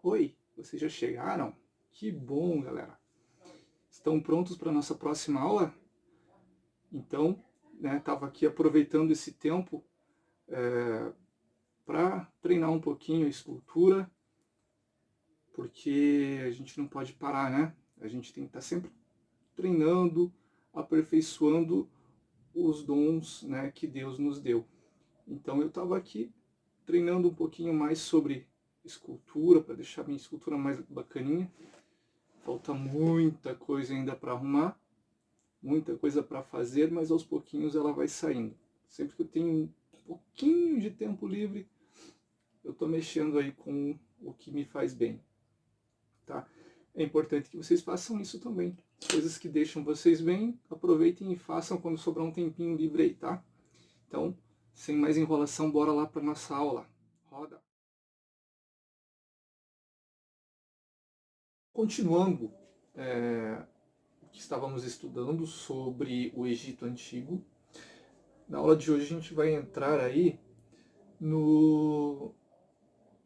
Oi, vocês já chegaram? Que bom, galera. Estão prontos para a nossa próxima aula? Então, estava aqui aproveitando esse tempo para treinar um pouquinho a escultura, porque a gente não pode parar, né? A gente tem que estar sempre treinando, aperfeiçoando os dons, né, que Deus nos deu. Então eu estava aqui treinando um pouquinho mais sobre escultura, para deixar minha escultura mais bacaninha. Falta muita coisa ainda para arrumar, muita coisa para fazer, mas aos pouquinhos ela vai saindo. Sempre que eu tenho um pouquinho de tempo livre, eu estou mexendo aí com o que me faz bem. Tá? É importante que vocês façam isso também. Coisas que deixam vocês bem, aproveitem e façam quando sobrar um tempinho livre aí, tá? Então, sem mais enrolação, bora lá para nossa aula. Roda! Continuando o que estávamos estudando sobre o Egito Antigo, na aula de hoje a gente vai entrar aí no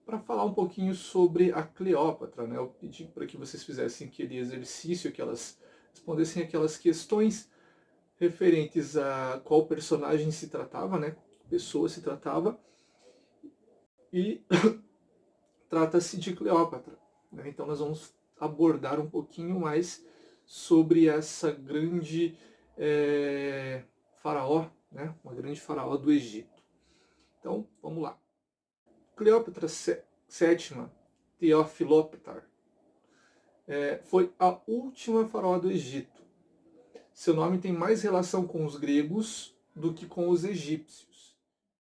para falar um pouquinho sobre a Cleópatra, né? Eu pedi para que vocês fizessem aquele exercício, que elas respondessem aquelas questões referentes a qual personagem se tratava, né? Pessoa se tratava, e trata-se de Cleópatra, né? Então nós vamos abordar um pouquinho mais sobre essa grande faraó, né? Uma grande faraó do Egito. Então, vamos lá. Cleópatra VII Teofilóptar foi a última faraó do Egito. Seu nome tem mais relação com os gregos do que com os egípcios.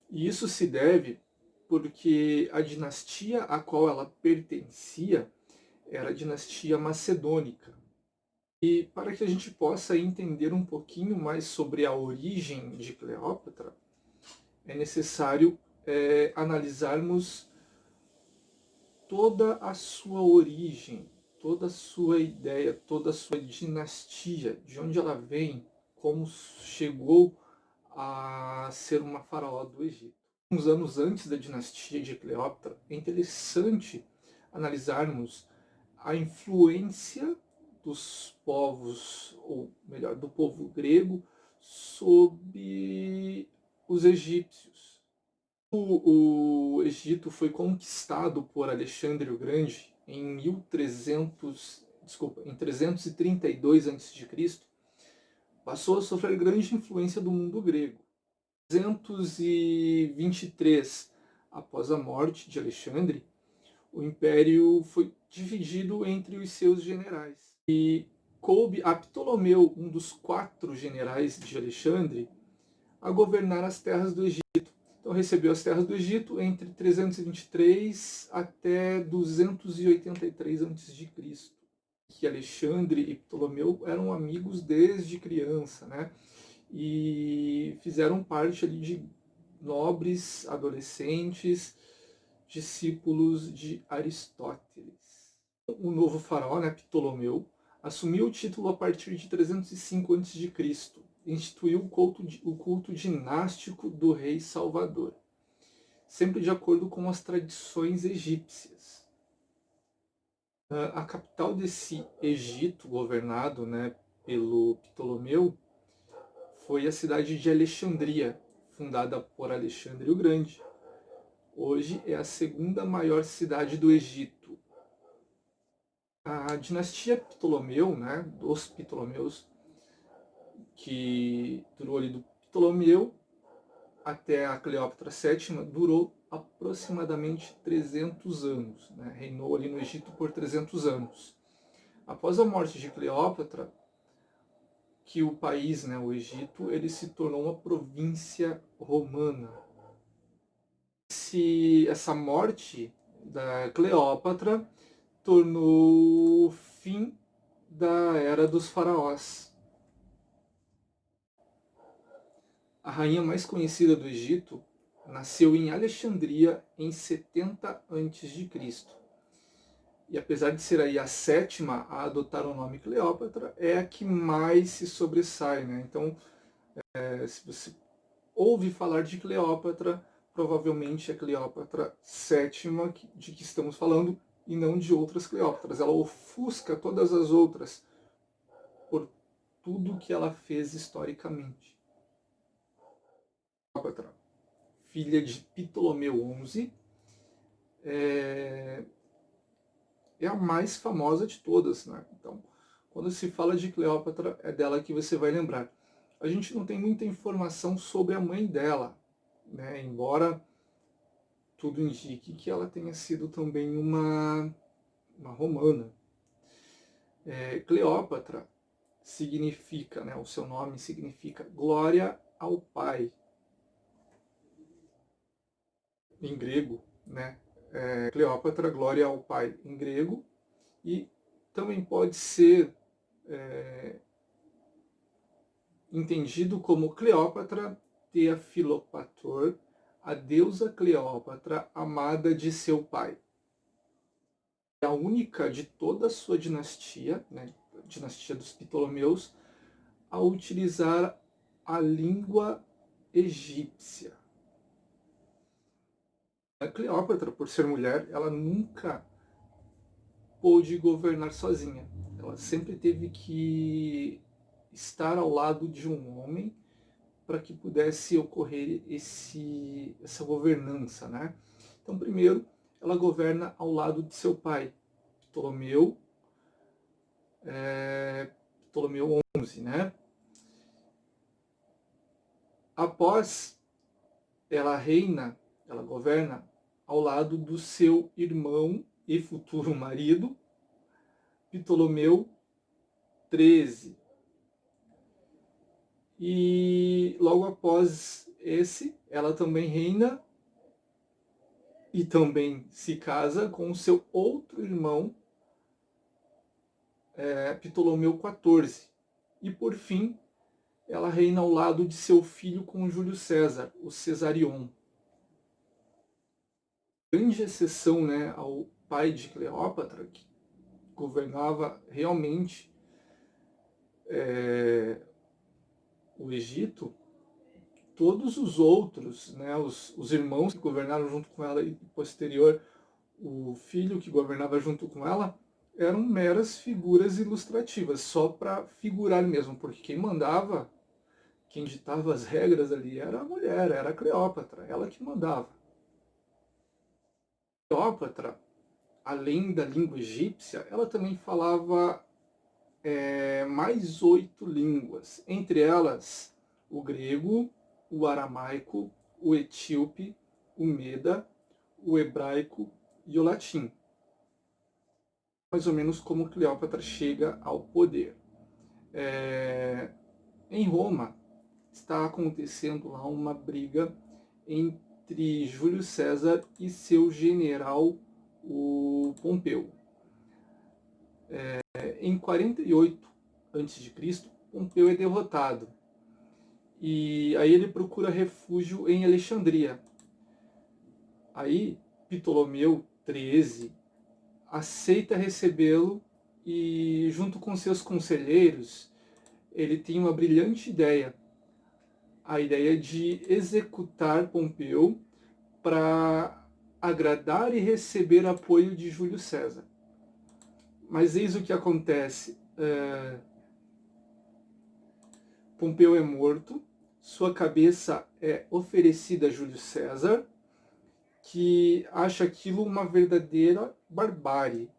E isso se deve porque a dinastia a qual ela pertencia era a dinastia macedônica. E para que a gente possa entender um pouquinho mais sobre a origem de Cleópatra, é necessário analisarmos toda a sua origem, toda a sua ideia, toda a sua dinastia, de onde ela vem, como chegou a ser uma faraó do Egito. Uns anos antes da dinastia de Cleópatra, é interessante analisarmos a influência dos povos, ou melhor, do povo grego, sobre os egípcios. O Egito foi conquistado por Alexandre o Grande em 332 a.C., passou a sofrer grande influência do mundo grego. Em 323 após a morte de Alexandre, o império foi dividido entre os seus generais. E coube a Ptolomeu, um dos 4 generais de Alexandre, a governar as terras do Egito. Então recebeu as terras do Egito entre 323 até 283 a.C., que Alexandre e Ptolomeu eram amigos desde criança, né? E fizeram parte ali de nobres adolescentes, discípulos de Aristóteles. O novo faraó, né, Ptolomeu, assumiu o título a partir de 305 a.C., instituiu o culto dinástico do rei Salvador, sempre de acordo com as tradições egípcias. A capital desse Egito, governado, né, pelo Ptolomeu, foi a cidade de Alexandria, fundada por Alexandre o Grande. Hoje é a segunda maior cidade do Egito. A dinastia Ptolomeu, né, dos Ptolomeus, que durou ali do Ptolomeu até a Cleópatra VII, durou aproximadamente 300 anos. Né? Reinou ali no Egito por 300 anos. Após a morte de Cleópatra, que o país, né, o Egito, ele se tornou uma província romana. Essa morte da Cleópatra tornou o fim da era dos faraós. A rainha mais conhecida do Egito nasceu em Alexandria em 70 a.C. E apesar de ser aí a sétima a adotar o nome Cleópatra, é a que mais se sobressai, né? Então, se você ouve falar de Cleópatra, provavelmente é Cleópatra VII de que estamos falando, e não de outras Cleópatras. Ela ofusca todas as outras por tudo que ela fez historicamente. Cleópatra, filha de Ptolomeu XI, é a mais famosa de todas, né? Então, quando se fala de Cleópatra, é dela que você vai lembrar. A gente não tem muita informação sobre a mãe dela, né? Embora tudo indique que ela tenha sido também uma romana. Cleópatra significa, né, o seu nome significa glória ao Pai, em grego, né? Cleópatra, glória ao Pai, em grego, e também pode ser entendido como Cleópatra Thea Philopator, a deusa Cleópatra, amada de seu pai. É a única de toda a sua dinastia, né, a dinastia dos Ptolomeus, a utilizar a língua egípcia. A Cleópatra, por ser mulher, ela nunca pôde governar sozinha. Ela sempre teve que estar ao lado de um homem para que pudesse ocorrer essa governança, né? Então, primeiro, ela governa ao lado de seu pai, Ptolomeu, Ptolomeu XI, né? Após ela reina, ela governa ao lado do seu irmão e futuro marido, Ptolomeu XIII. E logo após esse, ela também reina e também se casa com o seu outro irmão, Ptolomeu XIV. E por fim, ela reina ao lado de seu filho com Júlio César, o Cesarion. Grande exceção, né, ao pai de Cleópatra, que governava realmente o Egito. Todos os outros, né, os irmãos que governaram junto com ela e posterior o filho que governava junto com ela, eram meras figuras ilustrativas, só para figurar mesmo, porque quem mandava, quem ditava as regras ali era a mulher, era a Cleópatra, ela que mandava. Cleópatra, além da língua egípcia, ela também falava mais 8 línguas, entre elas o grego, o aramaico, o etíope, o meda, o hebraico e o latim. Mais ou menos como Cleópatra chega ao poder. Em Roma, está acontecendo lá uma briga entre Júlio César e seu general, o Pompeu. Em 48 a.C., Pompeu é derrotado. E aí ele procura refúgio em Alexandria. Aí Ptolomeu XIII aceita recebê-lo e, junto com seus conselheiros, ele tem uma brilhante ideia. A ideia de executar Pompeu para agradar e receber apoio de Júlio César. Mas eis o que acontece. Pompeu é morto, sua cabeça é oferecida a Júlio César, que acha aquilo uma verdadeira barbárie.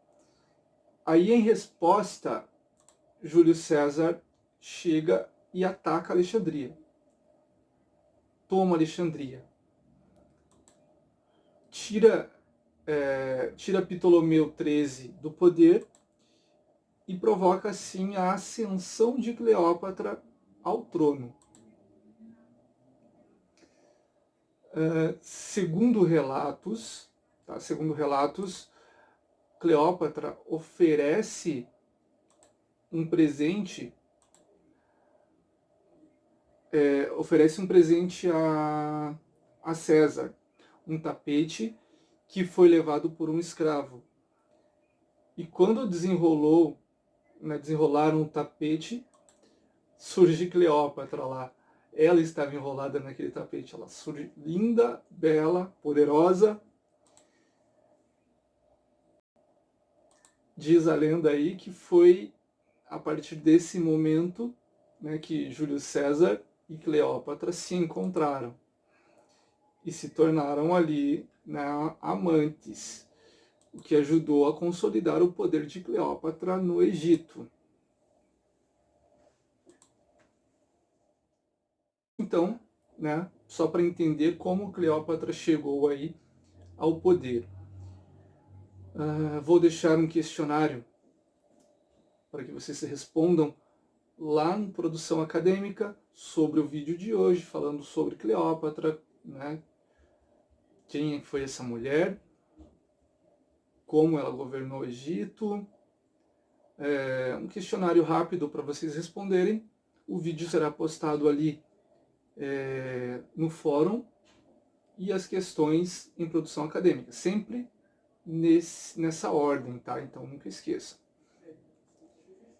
Aí, em resposta, Júlio César chega e ataca Alexandria. Toma Alexandria. Tira Ptolomeu XIII do poder e provoca, assim, a ascensão de Cleópatra ao trono. Segundo relatos, Cleópatra oferece um presente a César, um tapete que foi levado por um escravo. E quando desenrolaram o tapete, surge Cleópatra lá. Ela estava enrolada naquele tapete. Ela surge linda, bela, poderosa. Diz a lenda aí que foi a partir desse momento, né, que Júlio César e Cleópatra se encontraram e se tornaram ali, né, amantes, o que ajudou a consolidar o poder de Cleópatra no Egito. Então, né, só para entender como Cleópatra chegou aí ao poder. Vou deixar um questionário para que vocês respondam lá no Produção Acadêmica sobre o vídeo de hoje, falando sobre Cleópatra, né? Quem foi essa mulher, como ela governou o Egito. Um questionário rápido para vocês responderem. O vídeo será postado ali no fórum e as questões em produção acadêmica, sempre nessa ordem, tá? Então nunca esqueça.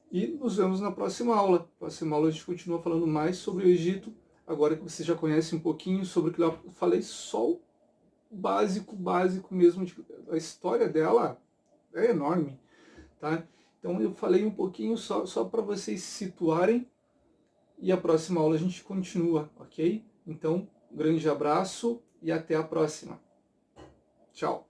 E nos vemos na próxima aula. Na próxima aula a gente continua falando mais sobre o Egito. Agora que você já conhece um pouquinho sobre o que eu falei, só o básico mesmo. A história dela é enorme, tá? Então eu falei um pouquinho só para vocês se situarem. E a próxima aula a gente continua, ok? Então, um grande abraço e até a próxima. Tchau!